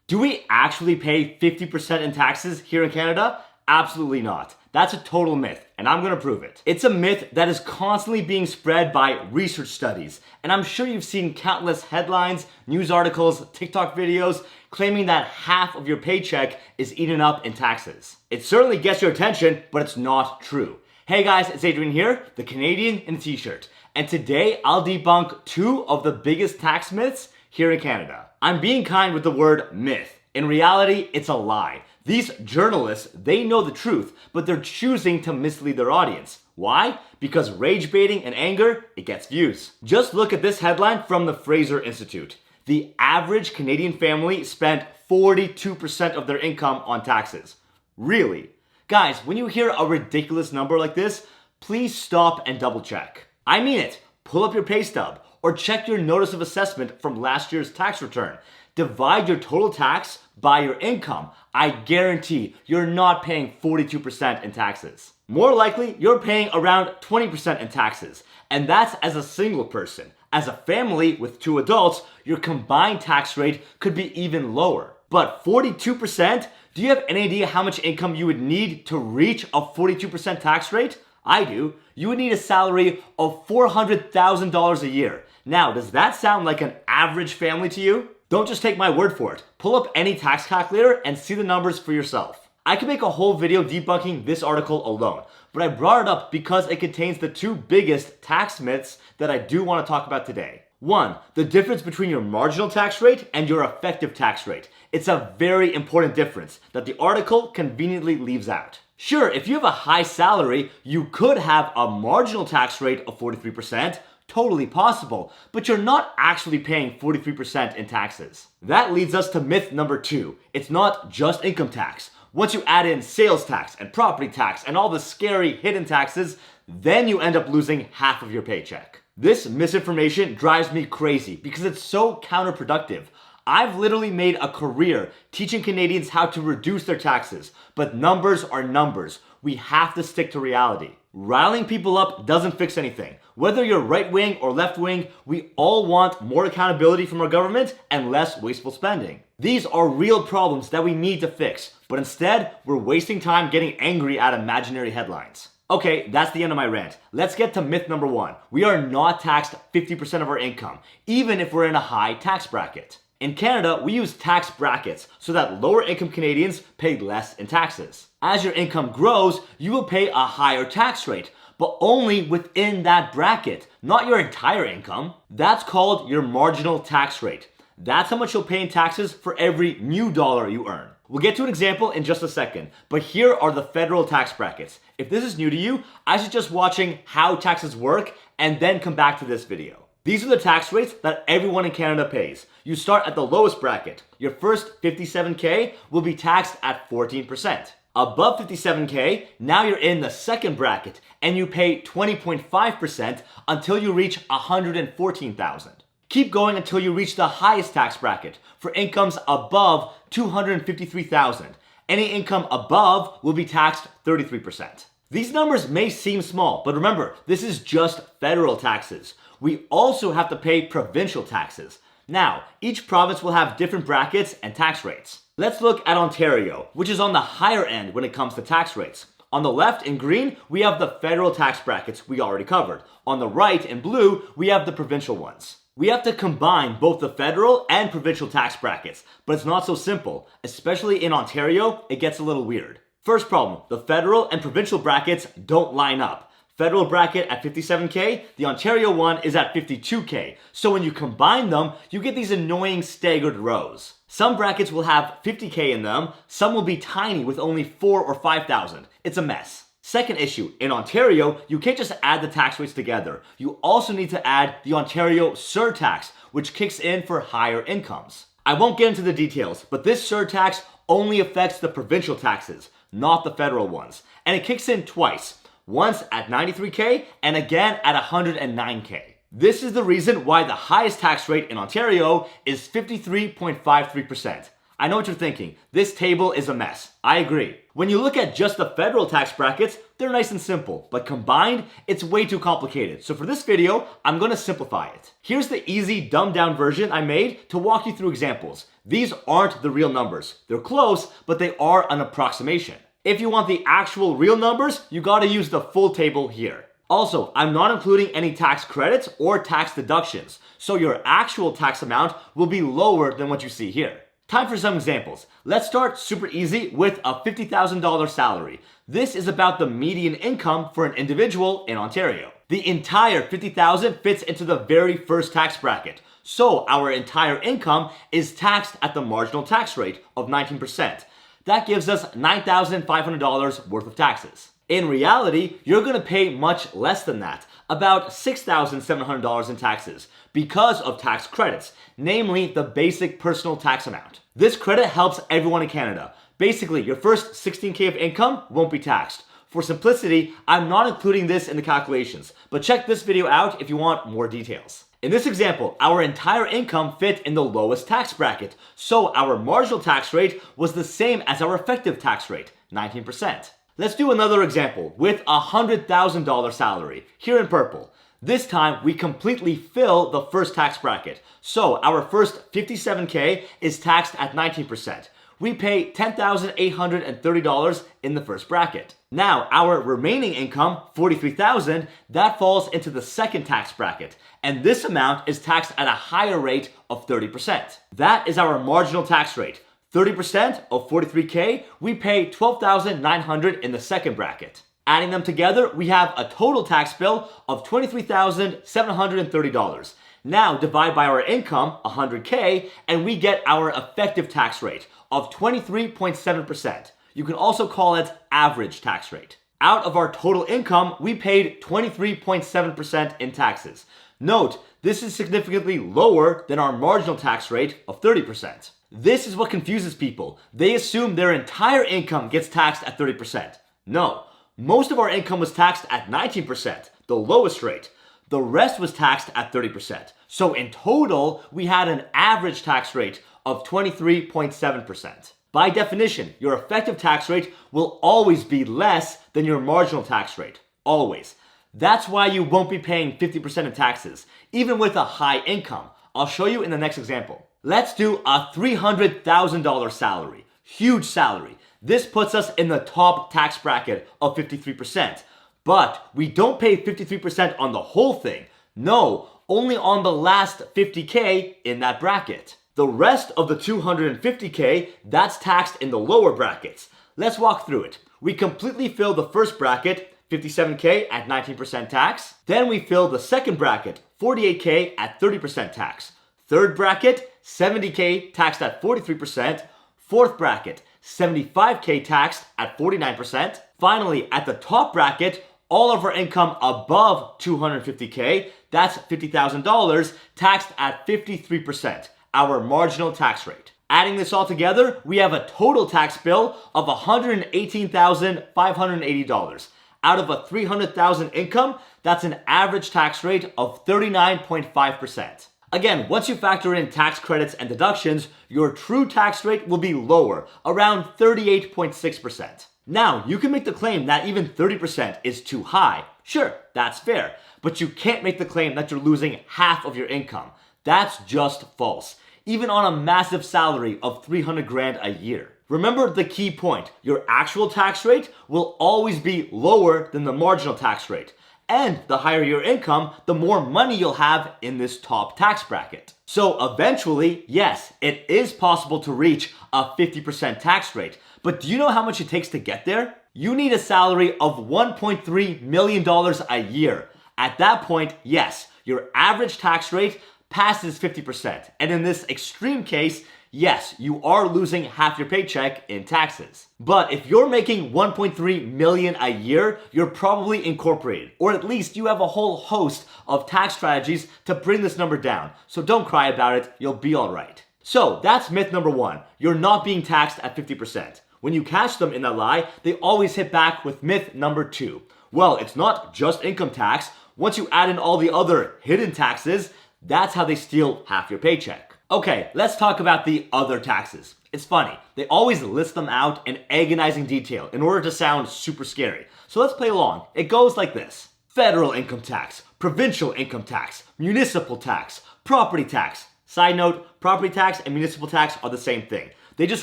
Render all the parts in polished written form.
Do we actually pay 50% in taxes here in Canada? Absolutely not. That's a total myth, and I'm gonna prove it. It's a myth that is constantly being spread by research studies, and I'm sure you've seen countless headlines, news articles, TikTok videos claiming that half of your paycheck is eaten up in taxes. It certainly gets your attention, but it's not true. Hey guys, it's Adrian here, the Canadian in a t-shirt, and today I'll debunk two of the biggest tax myths here in Canada. I'm being kind with the word myth. In reality, it's a lie. These journalists, they know the truth, but they're choosing to mislead their audience. Why? Because rage baiting and anger, it gets views. Just look at this headline from the Fraser Institute. The average Canadian family spent 42% of their income on taxes. Really? Guys, when you hear a ridiculous number like this, please stop and double check. I mean it. Pull up your pay stub or check your notice of assessment from last year's tax return. Divide your total tax by your income. I guarantee you're not paying 42% in taxes. More likely, you're paying around 20% in taxes, and that's as a single person. As a family with two adults, your combined tax rate could be even lower. But 42%? Do you have any idea how much income you would need to reach a 42% tax rate? I do. You would need a salary of $400,000 a year. Now, does that sound like an average family to you? Don't just take my word for it. Pull up any tax calculator and see the numbers for yourself. I could make a whole video debunking this article alone, but I brought it up because it contains the two biggest tax myths that I do want to talk about today. One, the difference between your marginal tax rate and your effective tax rate. It's a very important difference that the article conveniently leaves out. Sure, if you have a high salary, you could have a marginal tax rate of 43%, totally possible, but you're not actually paying 43% in taxes. That leads us to myth number two. It's not just income tax. Once you add in sales tax and property tax and all the scary hidden taxes, then you end up losing half of your paycheck. This misinformation drives me crazy because it's so counterproductive. I've literally made a career teaching Canadians how to reduce their taxes, but numbers are numbers. We have to stick to reality. Riling people up doesn't fix anything. Whether you're right wing or left wing, we all want more accountability from our government and less wasteful spending. These are real problems that we need to fix, but instead, we're wasting time getting angry at imaginary headlines. Okay, that's the end of my rant. Let's get to myth number one. We are not taxed 50% of our income, even if we're in a high tax bracket. In Canada, we use tax brackets so that lower income Canadians pay less in taxes. As your income grows, you will pay a higher tax rate, but only within that bracket, not your entire income. That's called your marginal tax rate. That's how much you'll pay in taxes for every new dollar you earn. We'll get to an example in just a second, but here are the federal tax brackets. If this is new to you, I suggest watching how taxes work and then come back to this video. These are the tax rates that everyone in Canada pays. You start at the lowest bracket. Your first 57K will be taxed at 14%. Above 57K, now you're in the second bracket and you pay 20.5% until you reach 114,000. Keep going until you reach the highest tax bracket for incomes above 253,000. Any income above will be taxed 33%. These numbers may seem small, but remember, this is just federal taxes. We also have to pay provincial taxes. Now, each province will have different brackets and tax rates. Let's look at Ontario, which is on the higher end when it comes to tax rates. On the left in green, we have the federal tax brackets we already covered. On the right in blue, we have the provincial ones. We have to combine both the federal and provincial tax brackets, but it's not so simple. Especially in Ontario, it gets a little weird. First problem, the federal and provincial brackets don't line up. Federal bracket at 57K, the Ontario one is at 52K. So when you combine them, you get these annoying staggered rows. Some brackets will have 50K in them, some will be tiny with only 4 or 5,000. It's a mess. Second issue, in Ontario, you can't just add the tax rates together. You also need to add the Ontario Surtax, which kicks in for higher incomes. I won't get into the details, but this surtax only affects the provincial taxes, not the federal ones. And it kicks in twice, once at 93K and again at 109K. This is the reason why the highest tax rate in Ontario is 53.53%. I know what you're thinking. This table is a mess. I agree. When you look at just the federal tax brackets, they're nice and simple, but combined, it's way too complicated. So for this video, I'm gonna simplify it. Here's the easy, dumbed down version I made to walk you through examples. These aren't the real numbers. They're close, but they are an approximation. If you want the actual real numbers, you gotta use the full table here. Also, I'm not including any tax credits or tax deductions, so your actual tax amount will be lower than what you see here. Time for some examples. Let's start super easy with a $50,000 salary. This is about the median income for an individual in Ontario. The entire $50,000 fits into the very first tax bracket, so our entire income is taxed at the marginal tax rate of 19%. That gives us $9,500 worth of taxes. In reality, you're going to pay much less than that, about $6,700 in taxes, because of tax credits, namely the basic personal tax amount. This credit helps everyone in Canada. Basically, your first $16K of income won't be taxed. For simplicity, I'm not including this in the calculations, but check this video out if you want more details. In this example, our entire income fit in the lowest tax bracket, so our marginal tax rate was the same as our effective tax rate, 19%. Let's do another example with a $100,000 salary, here in purple. This time, we completely fill the first tax bracket. So our first $57K is taxed at 19%. We pay $10,830 in the first bracket. Now, our remaining income, $43,000, that falls into the second tax bracket. And this amount is taxed at a higher rate of 30%. That is our marginal tax rate. 30% of 43K, we pay $12,900 in the second bracket. Adding them together, we have a total tax bill of $23,730. Now divide by our income, 100K, and we get our effective tax rate of 23.7%. You can also call it average tax rate. Out of our total income, we paid 23.7% in taxes. Note, this is significantly lower than our marginal tax rate of 30%. This is what confuses people. They assume their entire income gets taxed at 30%. No, most of our income was taxed at 19%, the lowest rate. The rest was taxed at 30%. So in total, we had an average tax rate of 23.7%. By definition, your effective tax rate will always be less than your marginal tax rate. Always. That's why you won't be paying 50% in taxes, even with a high income. I'll show you in the next example. Let's do a $300,000 salary. Huge salary. This puts us in the top tax bracket of 53%. But we don't pay 53% on the whole thing. No, only on the last 50K in that bracket. The rest of the 250K, that's taxed in the lower brackets. Let's walk through it. We completely fill the first bracket, 57K at 19% tax. Then we fill the second bracket, 48K at 30% tax. Third bracket, 70K taxed at 43%. Fourth bracket, 75K taxed at 49%. Finally, at the top bracket, all of our income above 250K, that's $50,000, taxed at 53%, our marginal tax rate. Adding this all together, we have a total tax bill of $118,580. Out of a $300,000 income, that's an average tax rate of 39.5%. Again, once you factor in tax credits and deductions, your true tax rate will be lower, around 38.6%. Now, you can make the claim that even 30% is too high. Sure, that's fair, but you can't make the claim that you're losing half of your income. That's just false, even on a massive salary of $300,000 a year. Remember the key point, your actual tax rate will always be lower than the marginal tax rate. And the higher your income, the more money you'll have in this top tax bracket. So eventually, yes, it is possible to reach a 50% tax rate. But do you know how much it takes to get there? You need a salary of $1.3 million a year. At that point, yes, your average tax rate passes 50%. And in this extreme case, yes, you are losing half your paycheck in taxes. But if you're making $1.3 million a year, you're probably incorporated, or at least you have a whole host of tax strategies to bring this number down. So don't cry about it, you'll be all right. So that's myth number one. You're not being taxed at 50%. When you catch them in that lie, they always hit back with myth number two. Well, it's not just income tax. Once you add in all the other hidden taxes, that's how they steal half your paycheck. Okay, let's talk about the other taxes. It's funny, they always list them out in agonizing detail in order to sound super scary. So let's play along. It goes like this: federal income tax, provincial income tax, municipal tax, property tax. Side note, property tax and municipal tax are the same thing. They just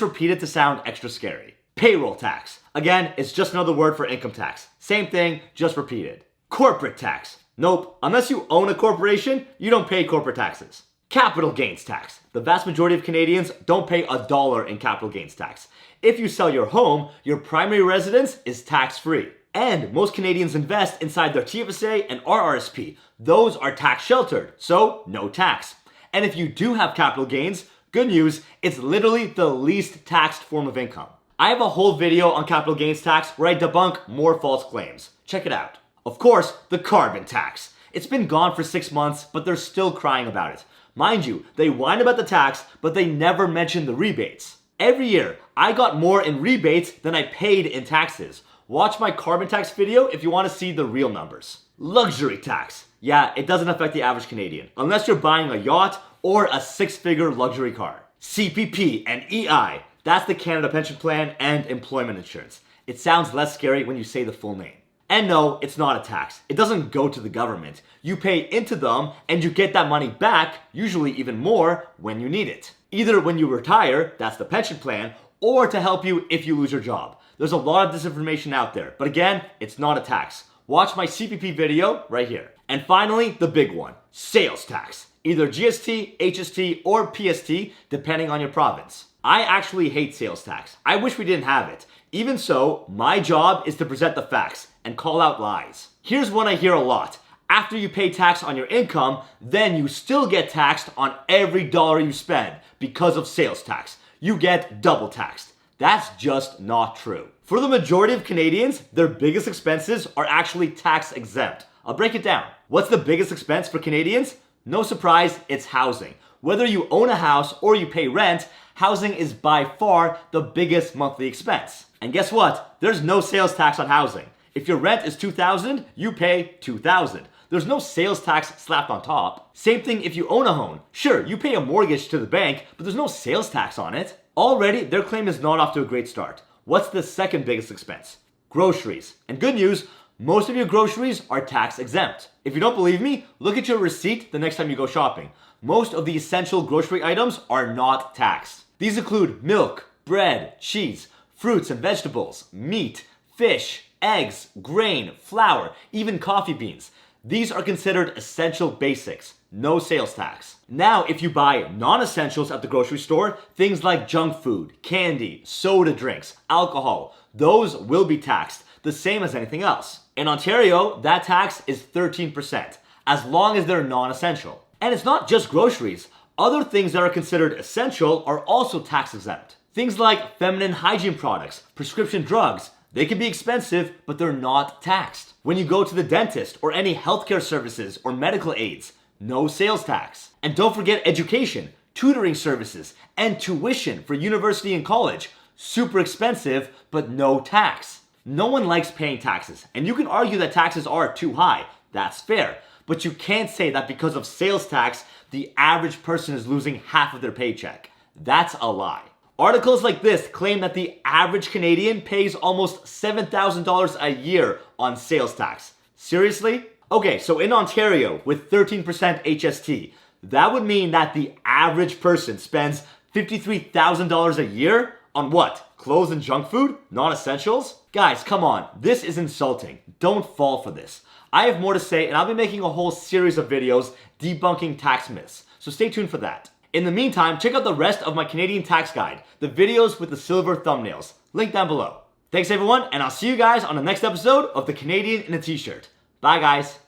repeat it to sound extra scary. Payroll tax. Again, it's just another word for income tax. Same thing, just repeated. Corporate tax. Nope, unless you own a corporation, you don't pay corporate taxes. Capital gains tax. The vast majority of Canadians don't pay $1 in capital gains tax. If you sell your home, your primary residence is tax-free. And most Canadians invest inside their TFSA and RRSP. Those are tax sheltered, so no tax. And if you do have capital gains, good news, it's literally the least taxed form of income. I have a whole video on capital gains tax where I debunk more false claims. Check it out. Of course, the carbon tax. It's been gone for 6 months, but they're still crying about it. Mind you, they whine about the tax, but they never mention the rebates. Every year, I got more in rebates than I paid in taxes. Watch my carbon tax video if you want to see the real numbers. Luxury tax. Yeah, it doesn't affect the average Canadian, unless you're buying a yacht or a 6-figure luxury car. CPP and EI. That's the Canada Pension Plan and Employment Insurance. It sounds less scary when you say the full name. And no, it's not a tax. It doesn't go to the government. You pay into them and you get that money back, usually even more, when you need it. Either when you retire, that's the pension plan, or to help you if you lose your job. There's a lot of disinformation out there, but again, it's not a tax. Watch my CPP video right here. And finally, the big one, sales tax. Either GST, HST, or PST, depending on your province. I actually hate sales tax. I wish we didn't have it. Even so, my job is to present the facts and call out lies. Here's one I hear a lot. After you pay tax on your income, then you still get taxed on every dollar you spend because of sales tax. You get double taxed. That's just not true. For the majority of Canadians, their biggest expenses are actually tax exempt. I'll break it down. What's the biggest expense for Canadians? No surprise, it's housing. Whether you own a house or you pay rent, housing is by far the biggest monthly expense. And guess what? There's no sales tax on housing. If your rent is $2,000, you pay $2,000. There's no sales tax slapped on top. Same thing if you own a home. Sure, you pay a mortgage to the bank, but there's no sales tax on it. Already, their claim is not off to a great start. What's the second biggest expense? Groceries. And good news, most of your groceries are tax exempt. If you don't believe me, look at your receipt the next time you go shopping. Most of the essential grocery items are not taxed. These include milk, bread, cheese, fruits and vegetables, meat, fish, eggs, grain, flour, even coffee beans. These are considered essential basics, no sales tax. Now, if you buy non-essentials at the grocery store, things like junk food, candy, soda drinks, alcohol, those will be taxed, the same as anything else. In Ontario, that tax is 13%, as long as they're non-essential. And it's not just groceries. Other things that are considered essential are also tax exempt. Things like feminine hygiene products, prescription drugs, they can be expensive, but they're not taxed. When you go to the dentist or any healthcare services or medical aids, no sales tax. And don't forget education, tutoring services, and tuition for university and college. Super expensive, but no tax. No one likes paying taxes, and you can argue that taxes are too high. That's fair. But you can't say that because of sales tax, the average person is losing half of their paycheck. That's a lie. Articles like this claim that the average Canadian pays almost $7,000 a year on sales tax. Seriously? Okay, so in Ontario, with 13% HST, that would mean that the average person spends $53,000 a year on what? Clothes and junk food? Non-essentials? Guys, come on. This is insulting. Don't fall for this. I have more to say, and I'll be making a whole series of videos debunking tax myths, so stay tuned for that. In the meantime, check out the rest of my Canadian tax guide, the videos with the silver thumbnails. Link down below. Thanks everyone, and I'll see you guys on the next episode of The Canadian in a T-Shirt. Bye guys.